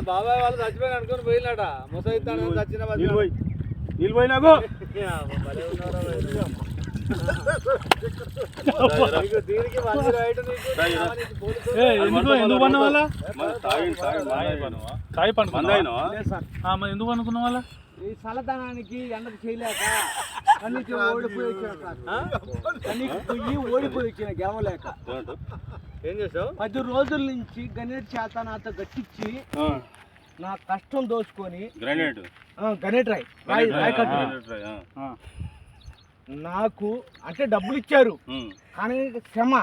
బాబాయ్ వాళ్ళు చచ్చిపోయి అనుకుని పోయినాట ముసైతాను చచ్చిన నీళ్ళు పోయినాకు ఎందుకు పన్న వాళ్ళ ఎందుకు అనుకున్న వాళ్ళ ఈ చల్లదనానికి ఎండకు చేయలేక కన్నీకి ఓడిపోయి వచ్చిన గెలవలేక ఏం చేసావు 10 రోజుల నుంచి గణేట్ చేత నాతో గట్టించి నా కష్టం దోచుకొని గణేట్ రాయ్ నాకు అంటే డబ్బులు ఇచ్చారు కానీ శ్రమ